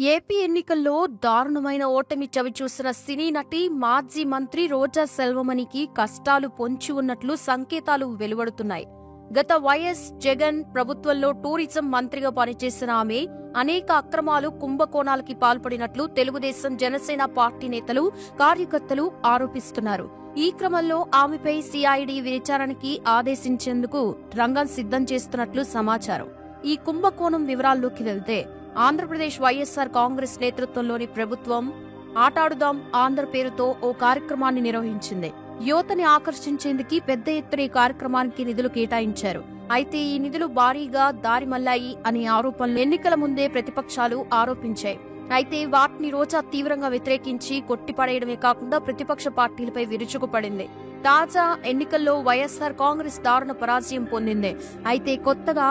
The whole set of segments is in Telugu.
ఏపీ ఎన్నికల్లో దారుణమైన ఓటమి చవిచూసిన సినీ నటి మాజీ మంత్రి రోజా సెల్వమణికి కష్టాలు పొంచి ఉన్నట్లు సంకేతాలు వెలువడుతున్నాయి. గత వైఎస్ జగన్ ప్రభుత్వంలో టూరిజం మంత్రిగా పనిచేసిన ఆమె అనేక అక్రమాలు, కుంభకోణాలకి పాల్పడినట్లు తెలుగుదేశం, జనసేన పార్టీ నేతలు, కార్యకర్తలు ఆరోపిస్తున్నారు. ఈ క్రమంలో ఆమెపై సిఐడి విచారణకి ఆదేశించేందుకు రంగం సిద్ధం చేస్తున్నట్లు సమాచారం. ఈ కుంభకోణం వివరాల్లోకి వెళ్తే, ఆంధ్రప్రదేశ్ వైఎస్ఆర్ కాంగ్రెస్ నేతృత్వంలోని ప్రభుత్వం ఆటాడుదాం ఆంధ్ర పేరుతో ఓ కార్యక్రమాన్ని నిర్వహించింది. యువతని ఆకర్షించేందుకు పెద్ద ఎత్తున ఈ కార్యక్రమానికి నిధులు కేటాయించారు. అయితే ఈ నిధులు భారీగా దారిమళ్లాయి అనే ఆరోపణలు ఎన్నికల ముందే ప్రతిపక్షాలు ఆరోపించాయి. అయితే వాటిని రోజా తీవ్రంగా వ్యతిరేకించి కొట్టిపడేయడమే కాకుండా ప్రతిపక్ష పార్టీలపై విరుచుకుపడింది. తాజా ఎన్నికల్లో వైఎస్ఆర్ కాంగ్రెస్ దారుణ పరాజయం పొందింది. అయితే కొత్తగా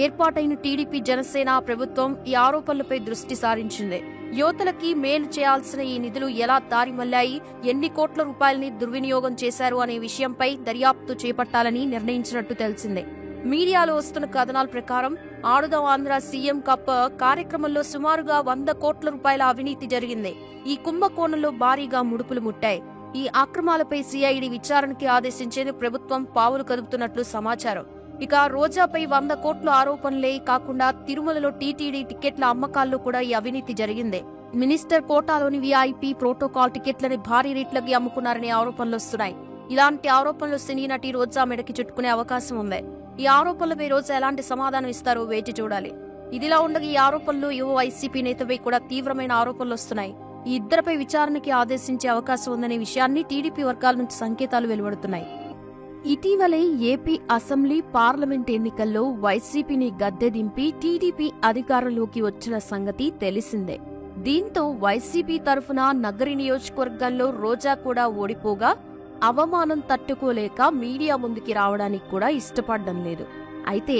ఏర్పాటైన టీడీపీ, జనసేన ప్రభుత్వం ఈ ఆరోపణలపై దృష్టి సారించింది. యువతలకి మేలు చేయాల్సిన ఈ నిధులు ఎలా దారిమళ్లాయి, ఎన్ని కోట్ల రూపాయలని దుర్వినియోగం చేశారు అనే విషయంపై దర్యాప్తు చేపట్టాలని నిర్ణయించినట్టు తెలిసిందే. మీడియాలో వస్తున్న కథనాల ప్రకారం ఆడుదాం ఆంధ్ర సీఎం కప్ కార్యక్రమంలో సుమారుగా 100 కోట్ల రూపాయల అవినీతి జరిగింది. ఈ కుంభకోణంలో భారీగా ముడుపులు ముట్టాయి. ఈ అక్రమాలపై సిఐడి విచారణకి ఆదేశించేందుకు ప్రభుత్వం పావులు కదుపుతున్నట్లు సమాచారం. ఇక రోజాపై 100 కోట్ల ఆరోపణలే కాకుండా తిరుమలలో టీటీడీ టికెట్ల అమ్మకాల్లో కూడా ఈ అవినీతి జరిగింది. మినిస్టర్ కోటాలోని వీఐపీ ప్రోటోకాల్ టికెట్లని భారీ రేట్లకి అమ్ముకున్నారనే ఆరోపణలు వస్తున్నాయి. ఇలాంటి ఆరోపణలు సినీ నటి రోజా మెడకి చుట్టుకునే అవకాశం ఉంది. ఈ ఆరోపణలపై రోజా ఎలాంటి సమాధానం ఇస్తారో వేచి చూడాలి. ఇదిలా ఉండగా ఈ ఆరోపణలు యువ వైసీపీ నేతపై కూడా తీవ్రమైన ఆరోపణలు వస్తున్నాయి. ఈ ఇద్దరిపై విచారణకి ఆదేశించే అవకాశం ఉందనే విషయాన్ని టీడీపీ వర్గాల నుంచి సంకేతాలు వెలువడుతున్నాయి. ఇటీవలే ఏపీ అసెంబ్లీ, పార్లమెంట్ ఎన్నికల్లో వైసీపీని గద్దె దింపి టీడీపీ అధికారంలోకి వచ్చిన సంగతి తెలిసిందే. దీంతో వైసీపీ తరఫున నగరి నియోజకవర్గాల్లో రోజా కూడా ఓడిపోగా అవమానం తట్టుకోలేక మీడియా ముందుకి రావడానికి కూడా ఇష్టపడడం లేదు. అయితే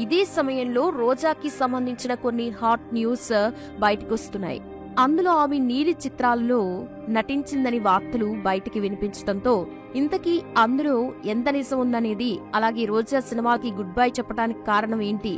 ఇదే సమయంలో రోజాకి సంబంధించిన కొన్ని హాట్ న్యూస్ బయటకొస్తున్నాయి. అందులో ఆమె నీలి చిత్రాల్లో నటించిందని వార్తలు బయటికి వినిపించడంతో ఇంతకీ అందులో ఎంత నిజం ఉందనేది, అలాగే రోజా సినిమాకి గుడ్ బై చెప్పడానికి కారణం ఏంటి,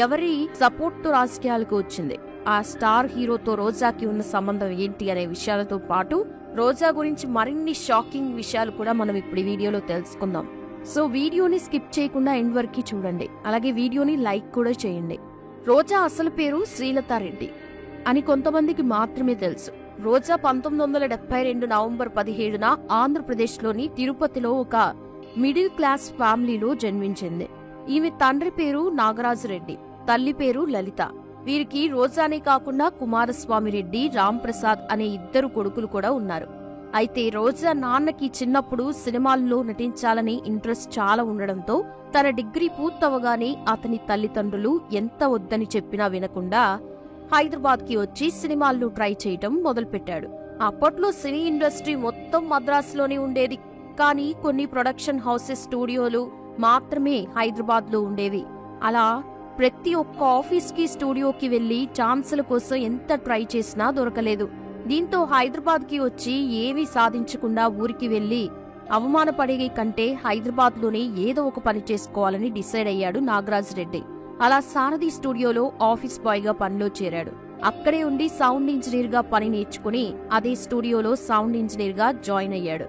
ఎవరి సపోర్ట్తో రాజకీయాలకు వచ్చింది, ఆ స్టార్ హీరోతో రోజాకి ఉన్న సంబంధం ఏంటి అనే విషయాలతో పాటు రోజా గురించి మరిన్ని షాకింగ్ విషయాలు కూడా మనం ఇప్పుడు ఈ వీడియోలో తెలుసుకుందాం. సో వీడియోని స్కిప్ చేయకుండా ఎండ్ వరకు చూడండి. అలాగే వీడియోని లైక్ కూడా చేయండి. రోజా అసలు పేరు శ్రీలతారెడ్డి అని కొంతమందికి మాత్రమే తెలుసు. రోజా 1972 నవంబర్ 17న ఆంధ్రప్రదేశ్లోని తిరుపతిలో ఒక మిడిల్ క్లాస్ ఫ్యామిలీలో జన్మించింది. ఈమె తండ్రి పేరు నాగరాజురెడ్డి, తల్లి పేరు లలిత. వీరికి రోజానే కాకుండా కుమారస్వామి రెడ్డి, రాంప్రసాద్ అనే 2 కొడుకులు కూడా ఉన్నారు. అయితే రోజా నాన్నకి చిన్నప్పుడు సినిమాల్లో నటించాలని ఇంట్రెస్ట్ చాలా ఉండడంతో తన డిగ్రీ పూర్తవగానే అతని తల్లిదండ్రులు ఎంత వద్దని చెప్పినా వినకుండా హైదరాబాద్ కి వచ్చి సినిమాల్లో ట్రై చేయటం మొదలుపెట్టాడు. అప్పట్లో సినీ ఇండస్ట్రీ మొత్తం మద్రాసులోనే ఉండేది. కానీ కొన్ని ప్రొడక్షన్ హౌసెస్, స్టూడియోలు మాత్రమే హైదరాబాద్ లో ఉండేవి. అలా ప్రతి ఒక్క ఆఫీస్ కి, స్టూడియోకి వెళ్లి ఛాన్సుల కోసం ఎంత ట్రై చేసినా దొరకలేదు. దీంతో హైదరాబాద్ కి వచ్చి ఏమీ సాధించకుండా ఊరికి వెళ్లి అవమానపడే కంటే హైదరాబాద్ లోనే ఏదో ఒక పని చేసుకోవాలని డిసైడ్ అయ్యాడు నాగరాజురెడ్డి. అలా సారథి స్టూడియోలో ఆఫీస్ బాయ్ గా పనిలో చేరాడు. అక్కడే ఉండి సౌండ్ ఇంజనీర్ గా పని నేర్చుకుని అదే స్టూడియోలో సౌండ్ ఇంజనీర్ గా జాయిన్ అయ్యాడు.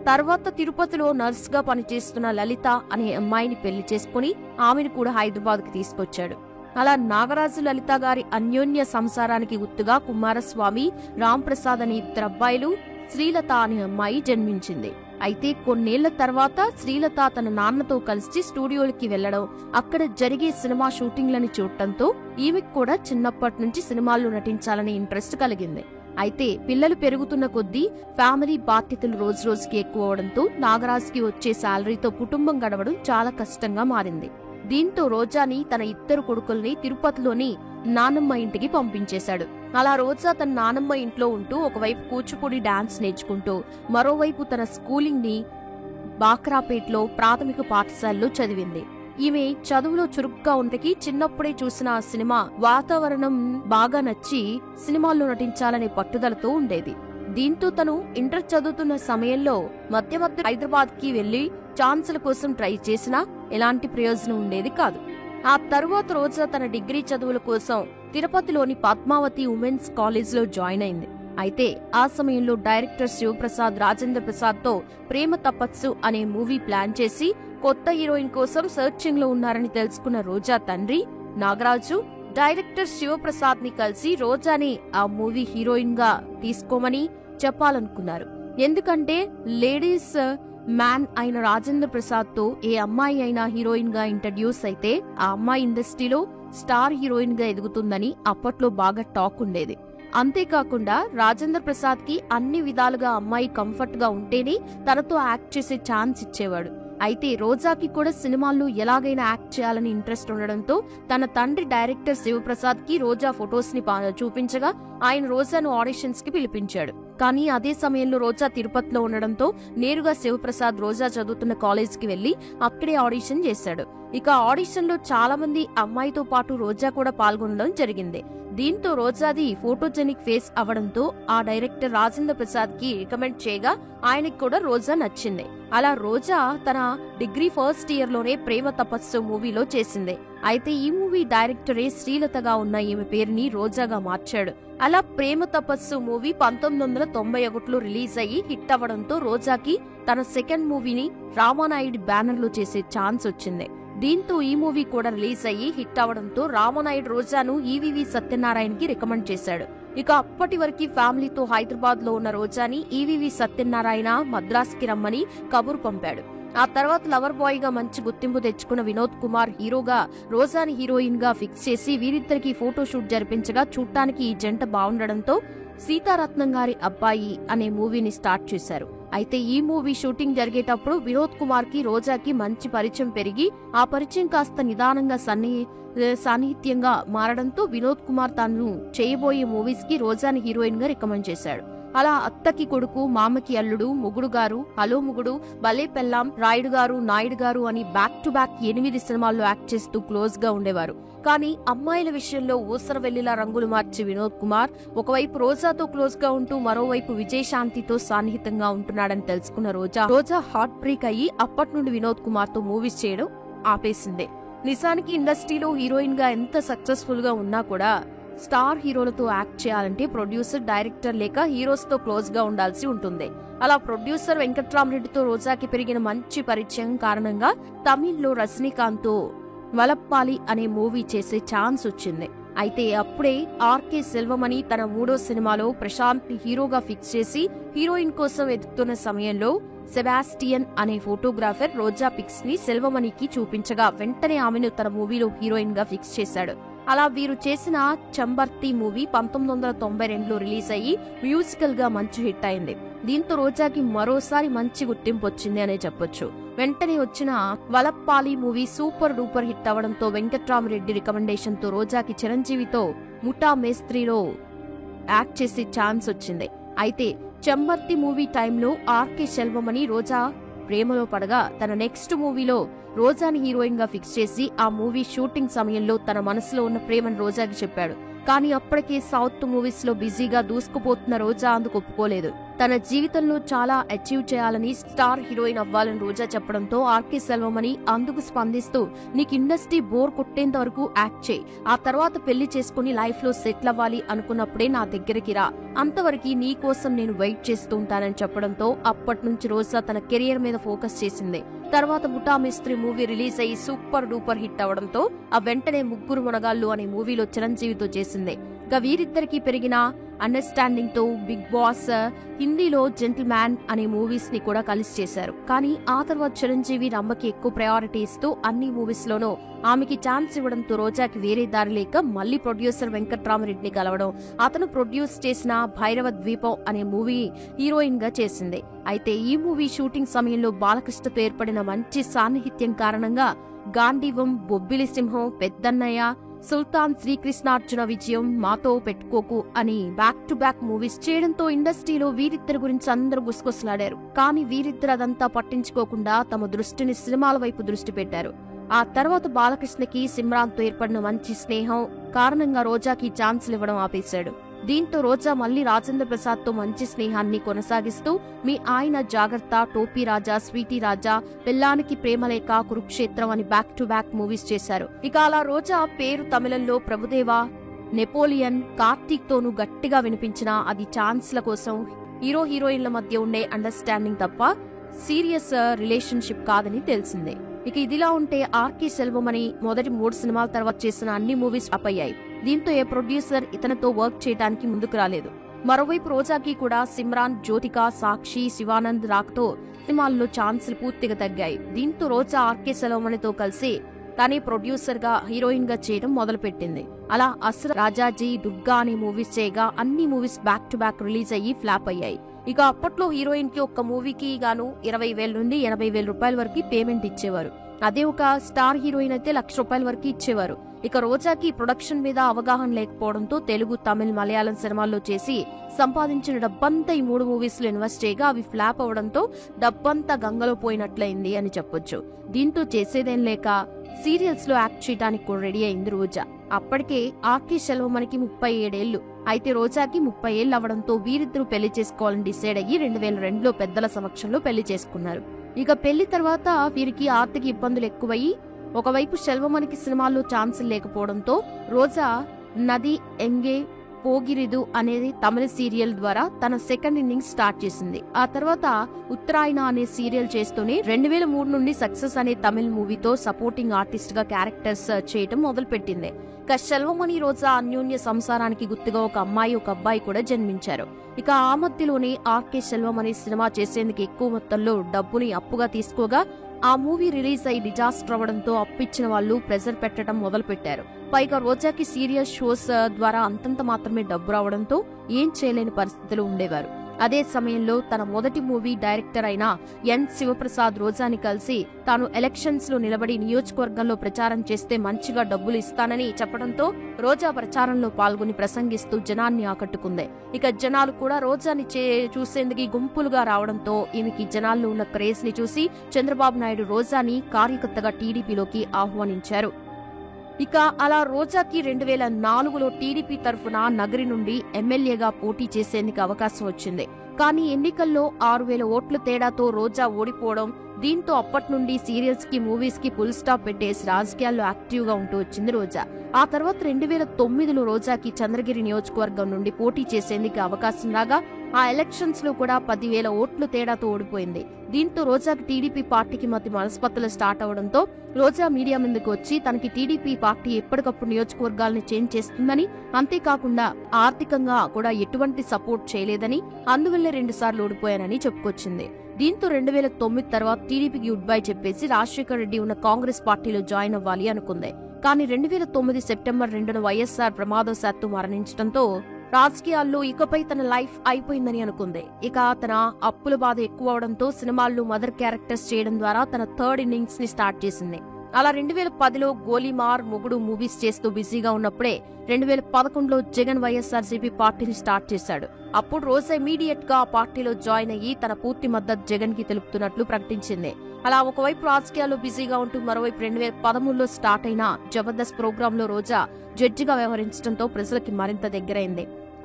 తర్వాత తిరుపతిలో నర్స్ గా పనిచేస్తున్న లలిత అనే అమ్మాయిని పెళ్లి చేసుకుని ఆమెను కూడా హైదరాబాద్ కి తీసుకొచ్చాడు. అలా నాగరాజు, లలిత గారి అన్యోన్య సంసారానికి గుర్తుగా కుమారస్వామి, రాంప్రసాద్ అనే 2 అబ్బాయిలు, శ్రీలత అనే అమ్మాయి జన్మించింది. అయితే కొన్నేళ్ల తర్వాత శ్రీలత తన నాన్నతో కలిసి స్టూడియోలకి వెళ్లడం, అక్కడ జరిగే సినిమా షూటింగ్లని చూడటంతో ఈమెకు కూడా చిన్నప్పటి నుంచి సినిమాల్లో నటించాలనే ఇంట్రెస్ట్ కలిగింది. అయితే పిల్లలు పెరుగుతున్న కొద్దీ ఫ్యామిలీ బాధ్యతలు రోజురోజుకి ఎక్కువ అవడంతో నాగరాజుకి వచ్చే శాలరీతో కుటుంబం గడవడం చాలా కష్టంగా మారింది. దీంతో రోజాని, తన 2 కొడుకుల్ని తిరుపతిలోని నానమ్మ ఇంటికి పంపించేశాడు. అలా రోజా తన నానమ్మ ఇంట్లో ఉంటూ ఒకవైపు కూచిపూడి డాన్స్ నేర్చుకుంటూ మరోవైపు తన స్కూలింగ్ ని బాక్రాపేట్లో ప్రాథమిక పాఠశాలలో చదివింది. ఈమె చదువులో చురుగ్గా ఉండకి చిన్నప్పుడే చూసిన సినిమా వాతావరణం బాగా నచ్చి సినిమాల్లో నటించాలనే పట్టుదలతో ఉండేది. దీంతో తను ఇంటర్ చదువుతున్న సమయంలో మధ్య హైదరాబాద్ కి వెళ్లి ఛాన్సుల కోసం ట్రై చేసినా ఎలాంటి ప్రయోజనం ఉండేది కాదు. ఆ తరువాత రోజా తన డిగ్రీ చదువుల కోసం తిరుపతిలోని పద్మావతి ఉమెన్స్ కాలేజ్లో జాయిన్ అయింది. అయితే ఆ సమయంలో డైరెక్టర్ శివప్రసాద్ రాజేంద్ర ప్రసాద్ తో ప్రేమ తపస్సు అనే మూవీ ప్లాన్ చేసి కొత్త హీరోయిన్ కోసం సర్చింగ్ లో ఉన్నారని తెలుసుకున్న రోజా తండ్రి నాగరాజు డైరెక్టర్ శివప్రసాద్ ని కలిసి రోజాని ఆ మూవీ హీరోయిన్ గా తీసుకోమని చెప్పాలనుకున్నారు. ఎందుకంటే లేడీస్ మ్యాన్ అయిన రాజేంద్ర ప్రసాద్ తో ఏ అమ్మాయి అయినా హీరోయిన్ గా ఇంట్రడ్యూస్ అయితే ఆ అమ్మాయి ఇండస్ట్రీలో స్టార్ హీరోయిన్ గా ఎదుగుతుందని అప్పట్లో బాగా టాక్ ఉండేది. అంతేకాకుండా రాజేంద్ర ప్రసాద్ కి అన్ని విధాలుగా అమ్మాయి కంఫర్ట్ గా ఉంటేనే తనతో యాక్ట్ చేసే ఛాన్స్ ఇచ్చేవాడు. అయితే రోజాకి కూడా సినిమాల్లో ఎలాగైనా యాక్ట్ చేయాలని ఇంట్రెస్ట్ ఉండడంతో తన తండ్రి డైరెక్టర్ శివప్రసాద్ కి రోజా ఫొటోస్ ని చూపించగా ఆయన రోజాను ఆడిషన్స్ కి పిలిపించాడు. కానీ అదే సమయంలో రోజా తిరుపతిలో ఉండడంతో నేరుగా శివప్రసాద్ రోజా చదువుతున్న కాలేజ్ కి వెళ్లి అక్కడే ఆడిషన్ చేశాడు. ఇక ఆడిషన్ లో చాలా మంది అమ్మాయితో పాటు రోజా కూడా పాల్గొనడం జరిగింది. దీంతో రోజాది ఫోటోజెనిక్ ఫేస్ అవడంతో ఆ డైరెక్టర్ రాజేంద్ర ప్రసాద్ కి రికమెండ్ చేయగా ఆయనకి కూడా రోజా నచ్చింది. అలా రోజా తన డిగ్రీ ఫస్ట్ ఇయర్ లోనే ప్రేమ తపస్సు మూవీలో చేసింది. అయితే ఈ మూవీ డైరెక్టరే శ్రీలతగా ఉన్న ఈమె పేరుని రోజాగా మార్చాడు. అలా ప్రేమ తపస్సు మూవీ 1991లో రిలీజ్ అయ్యి హిట్ అవ్వడంతో రోజాకి తన సెకండ్ మూవీని రామానాయుడు బ్యానర్ లో చేసే ఛాన్స్ వచ్చింది. దీంతో ఈ మూవీ కూడా రిలీజ్ అయ్యి హిట్ అవడంతో రామానాయుడు రోజాను ఈవీవి సత్యనారాయణకి రికమెండ్ చేశాడు. ఇక అప్పటి వరకు ఫ్యామిలీతో హైదరాబాద్ లో ఉన్న రోజాని ఈవీవి సత్యనారాయణ మద్రాస్కి రమ్మని కబురు పంపాడు. ఆ తర్వాత లవర్ బాయ్ గా మంచి గుర్తింపు తెచ్చుకున్న వినోద్ కుమార్ హీరోగా రోజాని హీరోయిన్ గా ఫిక్స్ చేసి వీరిద్దరికి ఫోటోషూట్ జరిపించగా చూడటానికి ఈ జంట బాగుండడంతో సీతారత్నం గారి అబ్బాయి అనే మూవీని స్టార్ట్ చేశారు. అయితే ఈ మూవీ షూటింగ్ జరిగేటప్పుడు వినోద్ కుమార్ కి రోజాకి మంచి పరిచయం పెరిగి ఆ పరిచయం కాస్త నిదానంగా సాన్నిహిత్యంగా మారడంతో వినోద్ కుమార్ తాను చేయబోయే మూవీస్ కి రోజాని హీరోయిన్ గా రికమెండ్ చేశాడు. అలా అత్తకి కొడుకు, మామకి అల్లుడు, మొగుడు గారు, హలో మొగుడు, భలే పెల్లాం, రాయుడు గారు, నాయుడు గారు అని బ్యాక్ టు బ్యాక్ 8 సినిమాల్లో యాక్ట్ చేస్తూ క్లోజ్ గా ఉండేవారు. కానీ అమ్మాయిల విషయంలో ఊసర వెల్లిలా రంగులు మార్చి వినోద్ కుమార్ ఒకవైపు రోజాతో క్లోజ్ గా ఉంటూ మరోవైపు విజయశాంతితో సాన్నిహితంగా ఉంటున్నాడని తెలుసుకున్న రోజా హార్ట్ బ్రేక్ అయ్యి అప్పటి నుండి వినోద్ కుమార్ తో మూవీస్ చేయడం ఆపేసింది. నిజానికి ఇండస్ట్రీలో హీరోయిన్ గా ఎంత సక్సెస్ఫుల్ గా ఉన్నా కూడా స్టార్ హీరోలతో యాక్ట్ చేయాలంటే ప్రొడ్యూసర్, డైరెక్టర్ లేక హీరోస్ తో క్లోజ్ గా ఉండాల్సి ఉంటుంది. అలా ప్రొడ్యూసర్ వెంకట్రామరెడ్డితో రోజాకి పెరిగిన మంచి పరిచయం కారణంగా తమిళ్లో రజనీకాంత్ తో వలప్పాలి అనే మూవీ చేసే ఛాన్స్ వచ్చింది. అయితే అప్పుడే ఆర్కే సెల్వమణి తన 3వ సినిమాలో ప్రశాంత్ ని హీరోగా ఫిక్స్ చేసి హీరోయిన్ కోసం వెతుకుతున్న సమయంలో సెబాస్టియన్ అనే ఫోటోగ్రాఫర్ రోజా పిక్స్ ని సెల్వమణికి చూపించగా వెంటనే ఆమెను తన మూవీలో హీరోయిన్ గా ఫిక్స్ చేశాడు. అలా వీరు చేసిన చంబర్తి మూవీ 1992లో రిలీజ్ అయ్యి మ్యూజికల్ గా మంచి హిట్ అయింది. దీంతో రోజాకి మరోసారి మంచి గుర్తింపు వచ్చింది అనే చెప్పొచ్చు. వెంటనే వచ్చిన వలప్పాలి మూవీ సూపర్ డూపర్ హిట్ అవడంతో వెంకట్రామరెడ్డి రికమెండేషన్ తో రోజాకి చిరంజీవితో ముఠా మేస్త్రిలో యాక్ట్ చేసే ఛాన్స్ వచ్చింది. అయితే చంబర్తి మూవీ టైంలో ఆర్కే సెల్వమణి రోజా ప్రేమలో పడగా తన నెక్స్ట్ మూవీలో రోజాని హీరోయిన్ గా ఫిక్స్ చేసి ఆ మూవీ షూటింగ్ సమయంలో తన మనసులో ఉన్న ప్రేమను రోజాకి చెప్పాడు. కానీ అప్పటికే సౌత్ మూవీస్ లో బిజీగా దూసుకుపోతున్న రోజా అందుకు ఒప్పుకోలేదు. తన జీవితంలో చాలా అచీవ్ చేయాలని, స్టార్ హీరోయిన్ అవ్వాలని రోజా చెప్పడంతో ఆర్కే సెల్వమణి అందుకు స్పందిస్తూ నీకు ఇండస్ట్రీ బోర్ కొట్టేంత వరకు యాక్ట్ చేయి, ఆ తర్వాత పెళ్లి చేసుకుని లైఫ్ లో సెటిల్ అవ్వాలి అనుకున్నప్పుడే నా దగ్గరికి రా, అంతవరకు నీ కోసం నేను వెయిట్ చేస్తూ ఉంటానని చెప్పడంతో అప్పటి నుంచి రోజా తన కెరియర్ మీద ఫోకస్ చేసింది. తర్వాత ముఠా మేస్త్రి మూవీ రిలీజ్ అయ్యి సూపర్ డూపర్ హిట్ అవడంతో ఆ వెంటనే ముగ్గురు మునగాళ్లు అనే మూవీలో చిరంజీవితో చేసింది. ఇక వీరిద్దరికి పెరిగిన అండర్స్టాండింగ్ తో బిగ్ బాస్, హిందీలో జెంటిల్ మ్యాన్ అనే మూవీస్ ని కూడా కలిసి చేశారు. కానీ ఆ తర్వాత చిరంజీవి రమ్మకి ఎక్కువ ప్రయారిటీ ఇస్తూ అన్ని మూవీస్ లోనూ ఆమెకి ఛాన్స్ ఇవ్వడంతో రోజాకి వేరే దారి లేక మళ్లీ ప్రొడ్యూసర్ వెంకట్రామరెడ్డిని కలవడం, అతను ప్రొడ్యూస్ చేసిన భైరవ ద్వీపం అనే మూవీ హీరోయిన్ గా చేసింది. అయితే ఈ మూవీ షూటింగ్ సమయంలో బాలకృష్ణతో ఏర్పడిన మంచి సాన్నిహిత్యం కారణంగా గాంధీవం, బొబ్బిలి సింహం, పెద్దన్నయ్య, సుల్తాన్, శ్రీకృష్ణార్జున విజయం, మాతో పెట్టుకోకు అని బ్యాక్ టు బ్యాక్ మూవీస్ చేయడంతో ఇండస్ట్రీలో వీరిద్దరి గురించి అందరూ గుసగుసలాడారు. కానీ వీరిద్దరు అదంతా పట్టించుకోకుండా తమ దృష్టిని సినిమాల వైపు దృష్టి పెట్టారు. ఆ తర్వాత బాలకృష్ణకి సిమ్రాన్ తో ఏర్పడిన మంచి స్నేహం కారణంగా రోజాకి ఛాన్సులు ఇవ్వడం ఆపేశాడు. దీంతో రోజా మళ్లీ రాజేంద్ర ప్రసాద్ తో మంచి స్నేహాన్ని కొనసాగిస్తూ మీ ఆయన జాగ్రత్త, టోపీ రాజా, స్వీటీ రాజా, పెళ్ళానికి ప్రేమలేఖ, కురుక్షేత్రం అని బ్యాక్ టు బ్యాక్ మూవీస్ చేశారు. ఇక అలా రోజా పేరు తమిళంలో ప్రభుదేవా, నెపోలియన్, కార్తీక్ తోనూ గట్టిగా వినిపించినా అది ఛాన్స్ల కోసం హీరో హీరోయిన్ల మధ్య ఉండే అండర్స్టాండింగ్ తప్ప సీరియస్ రిలేషన్షిప్ కాదని తెలిసిందే. ఇక ఇదిలా ఉంటే ఆర్కే సెల్వమణి మొదటి 3 సినిమాల తర్వాత చేసిన అన్ని మూవీస్ ఫ్లాప్ అయ్యాయి. దీంతో ఏ ప్రొడ్యూసర్ ఇతనితో వర్క్ చేయడానికి ముందుకు రాలేదు. మరోవైపు రోజాకి కూడా సిమ్రాన్, జ్యోతిక, సాక్షి, శివానంద్ రాకతో సినిమాల్లో ఛాన్సులు పూర్తిగా తగ్గాయి. దీంతో రోజా ఆర్కే సెల్వమణితో కలిసి తనే ప్రొడ్యూసర్ గా, హీరోయిన్ గా చేయడం మొదలుపెట్టింది. అలా అసలు రాజాజీ, దుర్గా అనే మూవీస్ చేయగా అన్ని movies back to back release అయ్యి ఫ్లాప్ అయ్యాయి. ఇక అప్పట్లో హీరోయిన్ కి ఒక్క మూవీకి గాను 20,000 నుండి 80,000 రూపాయల వరకు పేమెంట్ ఇచ్చేవారు. అదే ఒక స్టార్ హీరోయిన్ అయితే 1,00,000 రూపాయల వరకు ఇచ్చేవారు. ఇక రోజాకి ప్రొడక్షన్ మీద అవగాహన లేకపోవడంతో తెలుగు, తమిళ్, మలయాళం సినిమాల్లో చేసి సంపాదించిన డబ్బంతా ఈ 3 మూవీస్ లో ఇన్వెస్ట్ చేయగా అవి ఫ్లాప్ అవడంతో డబ్బంతా గంగలో పోయినట్లయింది అని చెప్పొచ్చు. దీంతో చేసేదేం లేక సీరియల్స్ లో యాక్ట్ చేయడానికి కూడా రెడీ అయింది రోజా. అప్పటికే ఆర్కే సెల్వమణికి 37 ఏళ్లు. అయితే రోజాకి 30 ఏళ్లు అవడంతో వీరిద్దరూ పెళ్లి చేసుకోవాలని డిసైడ్ అయ్యి 2002లో పెద్దల సమక్షంలో పెళ్లి చేసుకున్నారు. ఇక పెళ్లి తర్వాత వీరికి ఆర్థిక ఇబ్బందులు ఎక్కువయ్యి ఒకవైపు సెల్వమణికి సినిమాల్లో ఛాన్సులు లేకపోవడంతో రోజా నది ఎంగే పోగిరిదు అనేది తమిళ సీరియల్ ద్వారా తన సెకండ్ ఇన్నింగ్స్ స్టార్ట్ చేసింది. ఆ తర్వాత ఉత్తరాయణ అనే సీరియల్ చేస్తూనే 2003 నుండి సక్సెస్ అనే తమిళ మూవీతో సపోర్టింగ్ ఆర్టిస్ట్ గా క్యారెక్టర్స్ చేయటం మొదలుపెట్టింది. ఇక సెల్వమణి, రోజా అన్యోన్య సంసారానికి గుర్తుగా ఒక అమ్మాయి, ఒక అబ్బాయి కూడా జన్మించారు. ఇక ఆ మధ్యలోనే ఆర్కే సెల్వమణి సినిమా చేసేందుకు ఎక్కువ మొత్తంలో డబ్బుని అప్పుగా తీసుకోగా ఆ మూవీ రిలీజ్ అయి డిజాస్టర్ అవడంతో అప్పిచ్చిన వాళ్ళు ప్రెజర్ పెట్టడం మొదలు పెట్టారు. పైగా రోజాకి సీరియస్ షోస్ ద్వారా అంతంత మాత్రమే డబ్బు రావడంతో ఏం చేయలేని పరిస్థితులు ఉండేవారు. అదే సమయంలో తన మొదటి మూవీ డైరెక్టర్ అయిన ఎన్ శివప్రసాద్ రోజాని కలిసి తాను ఎలక్షన్స్ లో నిలబడి నియోజకవర్గంలో ప్రచారం చేస్తే మంచిగా డబ్బులు ఇస్తానని చెప్పడంతో రోజా ప్రచారంలో పాల్గొని ప్రసంగిస్తూ జనాన్ని ఆకట్టుకుంది. ఇక జనాలు కూడా రోజాని చూసేందుకు గుంపులుగా రావడంతో ఈమెకి జనాల్లో ఉన్న క్రేజ్ ని చూసి చంద్రబాబు నాయుడు రోజాని కార్యకర్తగా టీడీపీలోకి ఆహ్వానించారు. ఇక అలా రోజాకి 2004లో టీడీపీ తరఫున నగరి నుండి ఎమ్మెల్యేగా పోటీ చేసేందుకు అవకాశం వచ్చింది. కానీ ఎన్నికల్లో 6,000 ఓట్ల తేడాతో రోజా ఓడిపోవడం, దీంతో అప్పటి నుండి సీరియల్స్ కి, మూవీస్ కి ఫుల్ స్టాప్ పెట్టేసి రాజకీయాల్లో యాక్టివ్ గా ఉంటూ వచ్చింది రోజా. ఆ తర్వాత 2009లో రోజాకి చంద్రగిరి నియోజకవర్గం నుండి పోటీ చేసేందుకు అవకాశం రాగా ఆ ఎలక్షన్స్ లో కూడా 10,000 ఓట్ల తేడాతో ఓడిపోయింది. దీంతో రోజాకి టీడీపీ పార్టీకి మధ్య మనస్పర్ధలు స్టార్ట్ అవడంతో రోజా మీడియా ముందుకు వచ్చి తనకి టీడీపీ పార్టీ ఎప్పటికప్పుడు నియోజకవర్గాలను చేంజ్ చేస్తుందని, అంతేకాకుండా ఆర్థికంగా కూడా ఎటువంటి సపోర్ట్ చేయలేదని, అందువల్లే 2 సార్లు ఓడిపోయానని చెప్పుకొచ్చింది. దీంతో 2009 తర్వాత టీడీపీకి గుడ్ బై చెప్పేసి రాజశేఖర్ రెడ్డి ఉన్న కాంగ్రెస్ పార్టీలో జాయిన్ అవ్వాలి అనుకుంది. కానీ 2009 సెప్టెంబర్ 2న వైఎస్ఆర్ ప్రమాదవశాత్తు మరణించడంతో రాజకీయాల్లో ఇకపై తన లైఫ్ అయిపోయిందని అనుకుంది. ఇక తన అప్పుల బాధ ఎక్కువ అవడంతో సినిమాల్లో మదర్ క్యారెక్టర్స్ చేయడం ద్వారా తన థర్డ్ ఇన్నింగ్స్ ని స్టార్ట్ చేసింది. అలా 2010లో గోలీమార్, మొగుడు మూవీస్ చేస్తూ బిజీగా ఉన్నప్పుడే 2011లో జగన్ వైఎస్ఆర్సీపీ పార్టీని స్టార్ట్ చేశాడు. అప్పుడు రోజా ఇమీడియట్ గా ఆ పార్టీలో జాయిన్ అయ్యి తన పూర్తి మద్దతు జగన్ కి తెలుపుతున్నట్లు ప్రకటించింది. అలా ఒకవైపు రాజకీయాల్లో బిజీగా ఉంటూ మరోవైపు 2013లో స్టార్ట్ అయిన జబర్దస్త్ ప్రోగ్రామ్ లో రోజా జడ్జిగా వ్యవహరించడంతో ప్రజలకి మరింత దగ్గరైంది.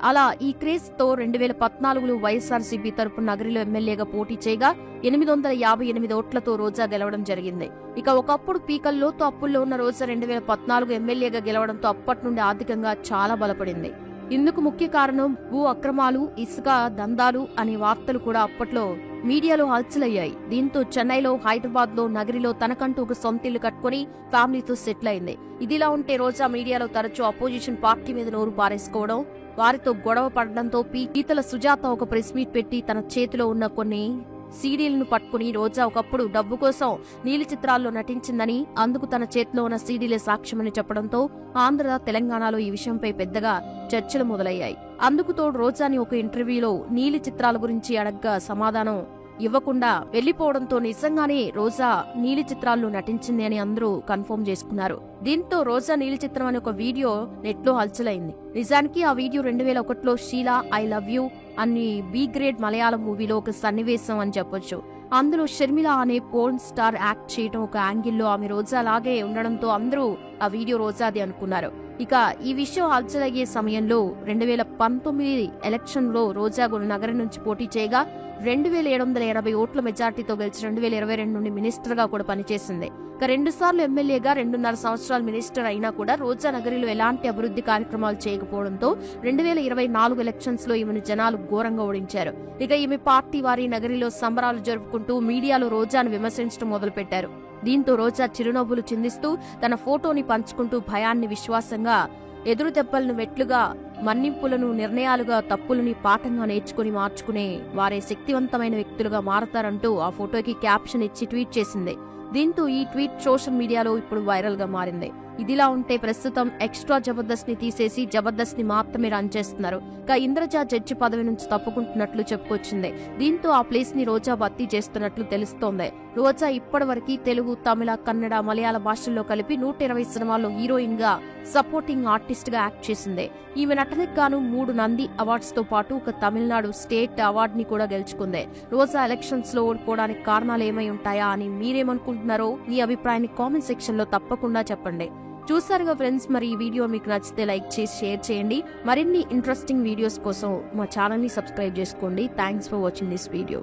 అలా ఈ క్రేజ్ తో 2014లో వైఎస్ఆర్సీపీ తరపున నగరిలో ఎమ్మెల్యేగా పోటీ చేయగా 858 ఓట్లతో రోజా గెలవడం జరిగింది. ఇక ఒకప్పుడు పీకల్లోతో అప్పుల్లో ఉన్న రోజా 2014 ఎమ్మెల్యేగా గెలవడంతో అప్పటి నుండి ఆర్థికంగా చాలా బలపడింది. ఇందుకు ముఖ్య కారణం భూ అక్రమాలు, ఇసుక దందాలు అనే వార్తలు కూడా అప్పట్లో మీడియాలో హల్చలయ్యాయి. దీంతో చెన్నైలో, హైదరాబాద్ లో, నగరిలో తనకంటూ ఒక సొంతిల్లు కట్టుకుని ఫ్యామిలీతో సెటిల్ అయింది. ఇదిలా ఉంటే రోజా మీడియాలో తరచూ అపోజిషన్ పార్టీ మీద నోరు పారేసుకోవడం, వారితో గొడవ పడడంతో పీతల సుజాత ఒక ప్రెస్ మీట్ పెట్టి తన చేతిలో ఉన్న కొన్ని సీడీలను పట్టుకుని రోజా ఒకప్పుడు డబ్బు కోసం నీలి చిత్రాల్లో నటించిందని, అందుకు తన చేతిలో ఉన్న సీడీలే సాక్ష్యమని చెప్పడంతో ఆంధ్ర, తెలంగాణలో ఈ విషయంపై పెద్దగా చర్చలు మొదలయ్యాయి. అందుకు తోడు రోజాని ఒక ఇంటర్వ్యూలో నీలి చిత్రాల గురించి అడగ్గా సమాధానం ఇవ్వకుండా వెళ్లిపోవడంతో నిజంగానే రోజా నీలి చిత్రాల్లో నటించింది అని అందరూ కన్ఫర్మ్ చేసుకున్నారు. దీంతో రోజా నీలి చిత్రం అనే ఒక వీడియో నెట్ లో హల్చలైంది. నిజానికి ఆ వీడియో 2001లో షీలా ఐ లవ్ యూ అని బి గ్రేడ్ మలయాళం మూవీలో ఒక సన్నివేశం అని చెప్పొచ్చు. అందులో షర్మిల అనే పోర్న్ స్టార్ యాక్ట్ చేయడం ఒక యాంగిల్లో ఆమె రోజా లాగే ఉండడంతో అందరూ ఆ వీడియో రోజాది అనుకున్నారు. ఇక ఈ విషయం హల్చలయ్యే సమయంలో 2019 ఎలక్షన్ లో రోజా నగరం నుంచి పోటీ చేయగా 2780 ఓట్ల మెజార్టీతో గెలిచి 2022 నుండి మినిస్టర్ గా కూడా పనిచేసింది. ఇక 2 సార్లు ఎమ్మెల్యేగా 2.5 సంవత్సరాలు మినిస్టర్ అయినా కూడా రోజా నగరిలో ఎలాంటి అభివృద్ధి కార్యక్రమాలు చేయకపోవడంతో 2024 ఎలక్షన్స్ లో ఈమెను జనాలు ఘోరంగా ఓడించారు. ఇక ఈమె పార్టీ వారి నగరిలో సంబరాలు జరుపుకుంటూ మీడియాలో రోజాను విమర్శించడం మొదలుపెట్టారు. దీంతో రోజా చిరునవ్వులు చిందిస్తూ తన ఫోటోని పంచుకుంటూ భయాన్ని విశ్వాసంగా, ఎదురు దెబ్బలను మెట్లుగా, మన్నింపులను నిర్ణయాలుగా, తప్పులని పాఠంగా నేర్చుకుని మార్చుకునే వారే శక్తివంతమైన వ్యక్తులుగా మారతారంటూ ఆ ఫోటోకి క్యాప్షన్ ఇచ్చి ట్వీట్ చేసింది. దీంతో ఈ ట్వీట్ సోషల్ మీడియాలో ఇప్పుడు వైరల్ గా మారింది. ఇదిలా ఉంటే ప్రస్తుతం ఎక్స్ట్రా జబర్దస్త్ ని తీసేసి జబర్దస్త్ ని మాత్రమే రన్ చేస్తున్నారు. ఇక ఇంద్రజ జడ్జి పదవి నుంచి తప్పుకుంటున్నట్లు చెప్పుకొచ్చింది. దీంతో ఆ ప్లేస్ ని రోజా భర్తీ చేస్తున్నట్లు తెలుస్తోంది. రోజా ఇప్పటివరకు తెలుగు, తమిళ, కన్నడ, మలయాళ భాషల్లో కలిపి 120 సినిమాల్లో హీరోయిన్ గా, సపోర్టింగ్ ఆర్టిస్ట్ గా యాక్ట్ చేసింది. ఈమె నటనకు గాను 3 నంది అవార్డ్స్ తో పాటు ఒక తమిళనాడు స్టేట్ అవార్డు ని కూడా గెలుచుకుంది. రోజా ఎలక్షన్స్ లో ఓడిపోవడానికి కారణాలు ఏమై ఉంటాయా అని మీరేమనుకుంటున్నారో మీ అభిప్రాయాన్ని కామెంట్ సెక్షన్ లో తప్పకుండా చెప్పండి. చూసారుగా ఫ్రెండ్స్, మరి ఈ వీడియో మీకు నచ్చితే లైక్ చేసి షేర్ చేయండి. మరిన్ని ఇంట్రెస్టింగ్ వీడియోస్ కోసం మా ఛానల్ ని సబ్స్క్రైబ్ చేసుకోండి. Thanks for watching this video.